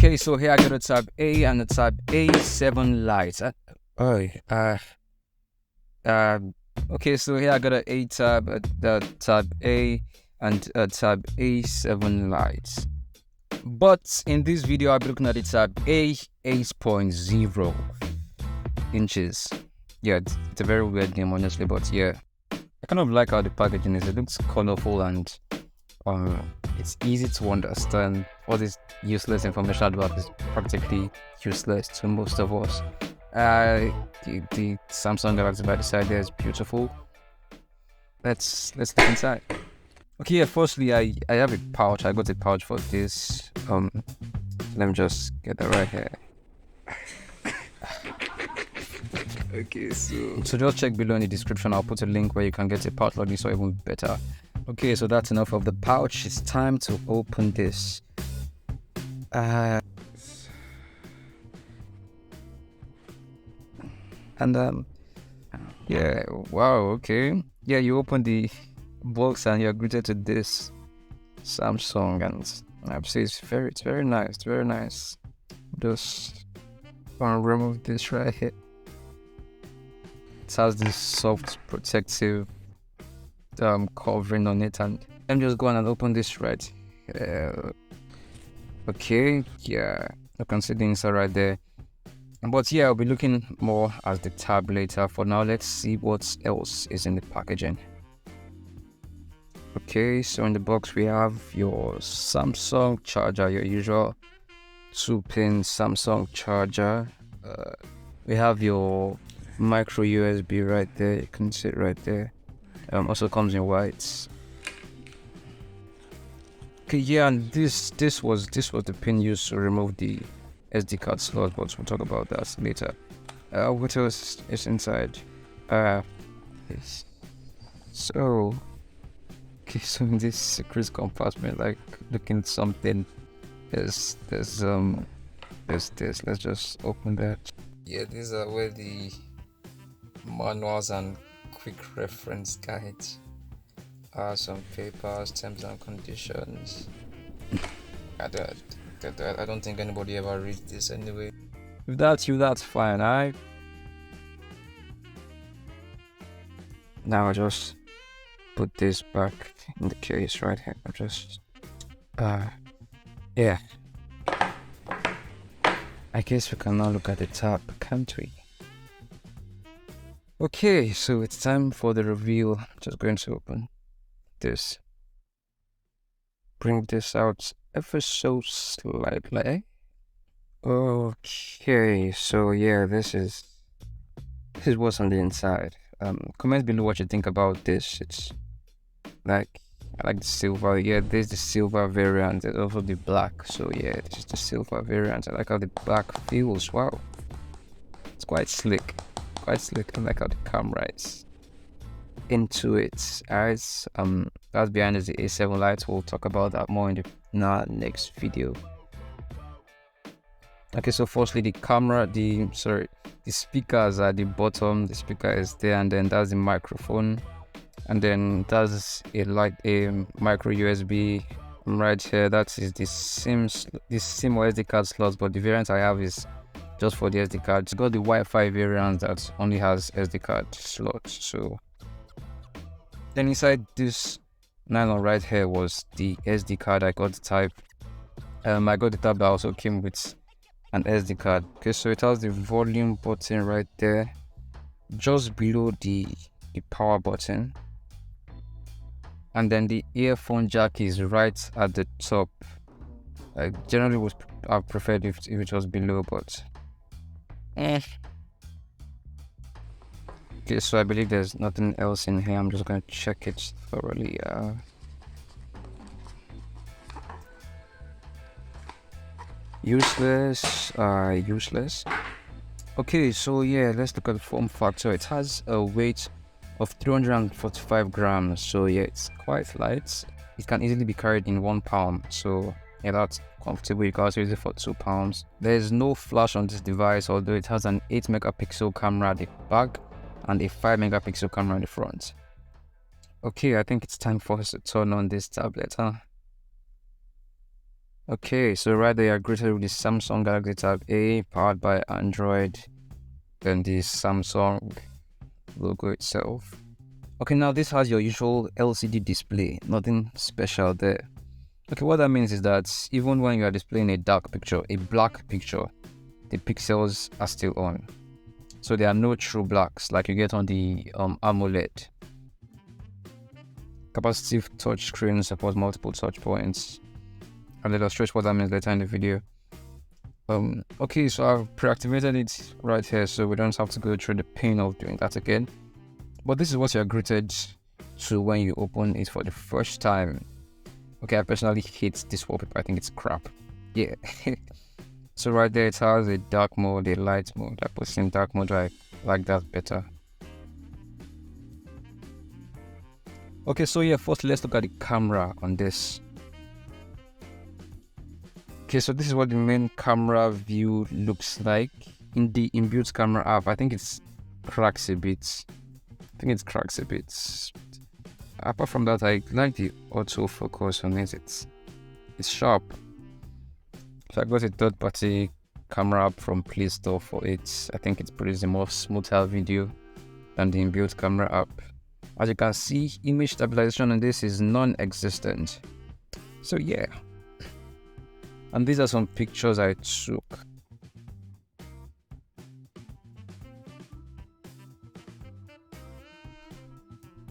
Okay, so here I got a tab A and a tab A7 light. Okay, so here I got a A tab, the tab A, and a tab A7 lights. But in this video, I'll be looking at the tab A 8.0 inches. Yeah, it's a very weird name, honestly, but yeah, I kind of like how the packaging is. It looks colorful and it's easy to understand. All this useless information about is practically useless to most of us. The Samsung Galaxy by the side there is beautiful. Let's look inside. Okay, yeah, firstly I have a pouch. I got a pouch for this. Let me just get that right here. Okay, so just check below in the description. I'll put a link where you can get a pouch like this or even better. Okay, so that's enough of the pouch. It's time to open this. Yeah, wow, okay. Yeah, you open the box and you're greeted to this Samsung, and I'd say it's very nice. Just gonna remove this right here. It has this soft protective covering on it, and I'm just going and open this right. Okay, yeah, you can see the inside right there. But yeah, I'll be looking more at the tab later. For now, let's see what else is in the packaging. Okay, so in the box we have your Samsung charger, your usual 2-pin Samsung charger. We have your micro USB right there. You can see it right there. Also comes in white. Okay, yeah, and this was the pin used to remove the SD card slot, but we'll talk about that later. What else is inside? Yes. So in this secret compartment, like looking at something, there's this. Let's just open that. Yeah, these are where the manuals and quick reference guides are. Some papers, terms and conditions. I don't think anybody ever reads this anyway. If that's you, that's fine. Now I just put this back in the case right here. I just yeah. I guess we can now look at the tab, can't we? Okay, so it's time for the reveal. I'm just going to open this. Bring this out ever so slightly. Okay, so yeah, this is what's on the inside. Comment below what you think about this. It's like, I like the silver. Yeah, there's the silver variant. There's also the black. So yeah, this is the silver variant. I like how the black feels. Wow, it's quite slick. I like how the camera is into it. As that's behind us, the A7 lights. We'll talk about that more in the next video. Okay, so firstly the camera, the speakers are at the bottom. The speaker is there, and then that's the microphone, and then that's a micro USB right here. That is the SIM or SD card slots, but the variant I have is just for the SD card. It's got the Wi-Fi variant that only has SD card slots. So then inside this nylon right here was the SD card. I got the type. I got the tab that also came with an SD card. Okay, so it has the volume button right there, just below the power button, and then the earphone jack is right at the top. I generally would have preferred if it was below, but okay, so I believe there's nothing else in here. I'm just going to check it thoroughly. Useless. Okay, so yeah, let's look at the form factor. It has a weight of 345 grams, so yeah, it's quite light. It can easily be carried in 1 pound, so yeah, that's comfortable. You can also use it for 2 pounds. There is no flash on this device, although it has an 8 megapixel camera at the back and a 5 megapixel camera in the front. Okay, I think it's time for us to turn on this tablet, huh? Okay, so right there, you're greeted with the Samsung Galaxy Tab A powered by Android, then the Samsung logo itself. Okay, now this has your usual LCD display, nothing special there. Okay, what that means is that even when you are displaying a dark picture, a black picture, the pixels are still on. So there are no true blacks like you get on the AMOLED. Capacitive touchscreen supports multiple touch points. I'll illustrate what that means later in the video. Okay, so I've pre-activated it right here, so we don't have to go through the pain of doing that again. But this is what you're greeted to when you open it for the first time. Okay, I personally hate this wallpaper. I think it's crap. Yeah. So right there, it has a dark mode, a light mode. I put in dark mode. I like that better. Okay, so yeah, first let's look at the camera on this. Okay, so this is what the main camera view looks like in the inbuilt camera app. I think it's cracks a bit. Apart from that, I like the autofocus on it. It's sharp. So I got a third-party camera app from Play Store for it. I think it produces a more smoother video than the inbuilt camera app. As you can see, image stabilization on this is non-existent. So yeah. And these are some pictures I took.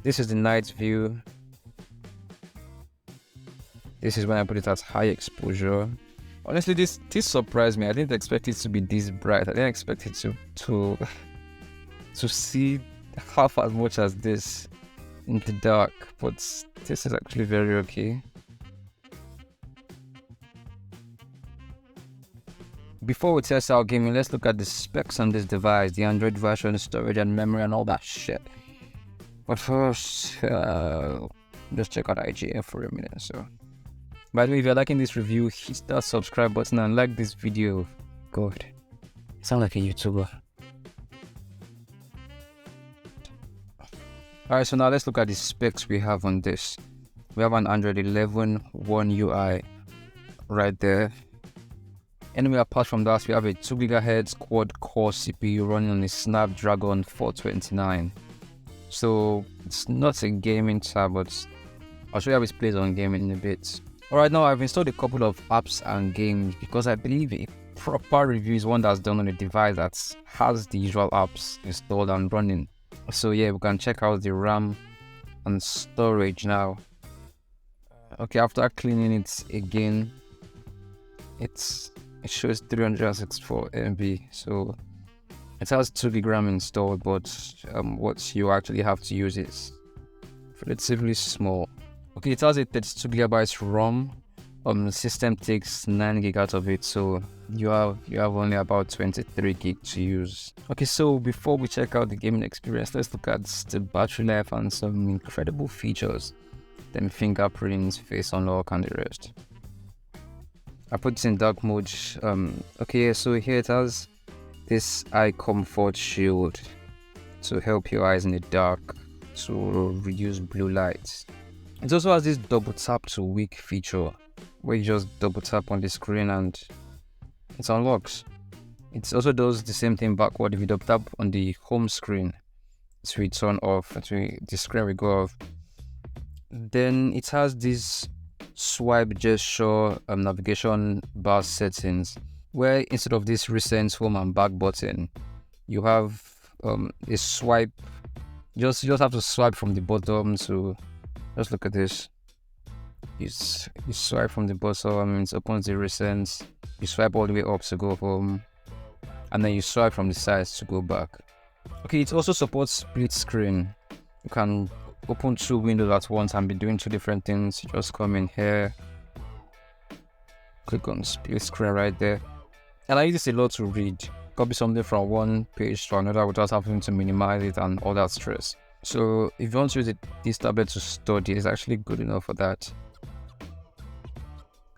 This is the night view. This is when I put it at high exposure. Honestly, this surprised me. I didn't expect it to be this bright. I didn't expect it to see half as much as this in the dark. But this is actually very okay. Before we test out gaming, let's look at the specs on this device, the Android version, storage and memory and all that shit. But first, just check out IGF for a minute. So, by the way, if you're liking this review, hit that subscribe button and like this video. God, I sound like a YouTuber. Alright, so now let's look at the specs we have on this. We have an Android 11 One UI right there. Anyway, apart from that, we have a 2 GHz quad-core CPU running on a Snapdragon 429. So it's not a gaming tab, but I'll show you how it plays on gaming in a bit. Alright, now I've installed a couple of apps and games because I believe a proper review is one that's done on a device that has the usual apps installed and running. So yeah, we can check out the RAM and storage now. Okay, after cleaning it again, it shows 364 MB, so it has 2 GB RAM installed, but what you actually have to use is relatively small. Okay, it has a 32 GB ROM. The system takes 9 GB out of it, so you have only about 23 GB to use. Okay, so before we check out the gaming experience, let's look at the battery life and some incredible features. Then fingerprints, face unlock, and the rest. I put it in dark mode. Okay, so here it has this eye comfort shield to help your eyes in the dark, to reduce blue light. It also has this double tap to wake feature where you just double tap on the screen and it unlocks. It also does the same thing backward. If you double tap on the home screen to turn off, the screen will go off. Then it has this swipe gesture navigation bar settings where instead of this recent home and back button, you have a swipe. You just have to swipe from the bottom to just look at this. You swipe from the bottom, it opens the recent. You swipe all the way up to go home, and then you swipe from the sides to go back. Okay, it also supports split screen. You can open 2 windows at once and be doing 2 different things. You just come in here, click on split screen right there, and I use this a lot to read, copy something from one page to another without having to minimize it and all that stress. So if you want to use this tablet to study, it's actually good enough for that.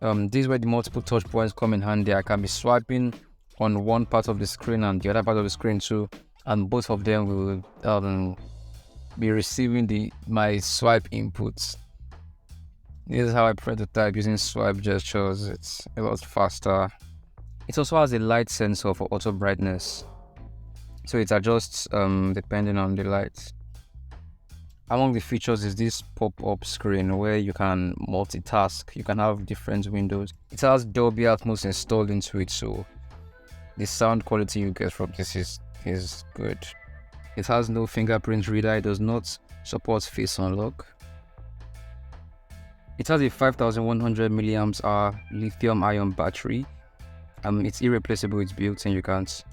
This is where the multiple touch points come in handy. I can be swiping on one part of the screen and the other part of the screen too, and both of them will be receiving my swipe inputs. This is how I prefer to type, using swipe gestures. It's a lot faster. It also has a light sensor for auto brightness, so it adjusts depending on the light. Among the features is this pop-up screen where you can multitask. You can have different windows. It has Dolby Atmos installed into it, so the sound quality you get from this is good. It has no fingerprint reader. It does not support face unlock. It has a 5100 milliamp hour lithium-ion battery. It's irreplaceable. It's built-in. You can't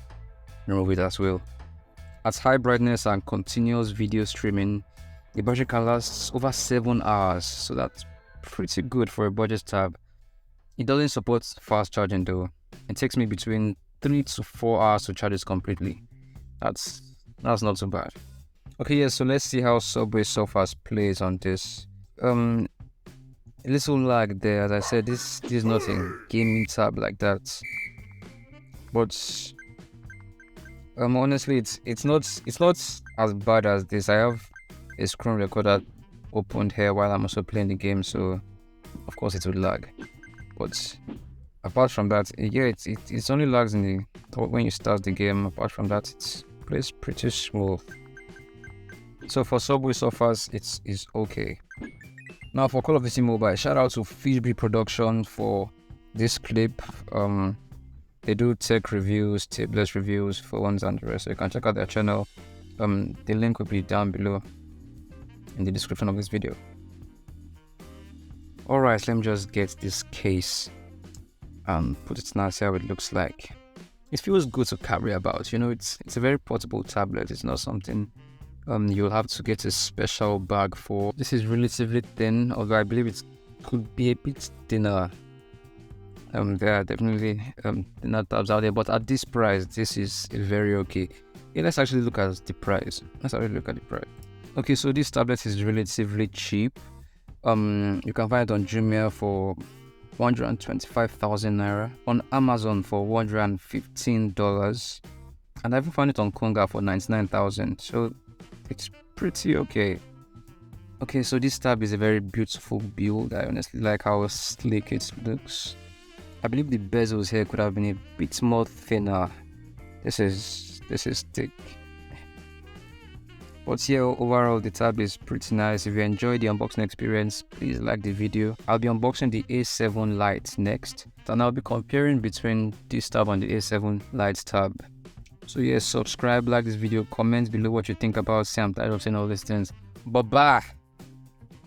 remove it as well. At high brightness and continuous video streaming, the battery can last over 7 hours, so that's pretty good for a budget tab. It doesn't support fast charging though. It takes me between 3 to 4 hours to charge it completely. That's not so bad. Okay, yeah, so let's see how Subway Surfers plays on this. A little lag there. As I said, this is not a gaming tab like that. But honestly, it's not as bad as this. I have a screen recorder opened here while I'm also playing the game, so of course it will lag. But apart from that, yeah, it's only lags in the when you start the game. Apart from that, it plays pretty smooth. So for Subway Surfers, it's okay. Now for Call of Duty Mobile, shout out to Fishby Production for this clip. They do tech reviews, tablet reviews, phones, and the rest. So you can check out their channel. The link will be down below in the description of this video. Alright, let me just get this case and put it now, see how it looks like. It feels good to carry about, you know, it's a very portable tablet. It's not something you'll have to get a special bag for. This is relatively thin, although I believe it could be a bit thinner. There are definitely thinner tabs out there, but at this price, this is very okay. Yeah, let's actually look at the price. Okay, so this tablet is relatively cheap. You can find it on Jumia for 125,000 naira, on Amazon for $115, and I even found it on Konga for 99,000. So it's pretty okay. Okay, so this tab is a very beautiful build. I honestly like how sleek it looks. I believe the bezels here could have been a bit more thinner. This is thick. But yeah, overall the tab is pretty nice. If you enjoyed the unboxing experience, please like the video. I'll be unboxing the A7 Lite next, and I'll be comparing between this tab and the A7 Lite tab. So yeah, subscribe, like this video, comment below what you think about. Say I'm tired of saying all these things. Bye bye.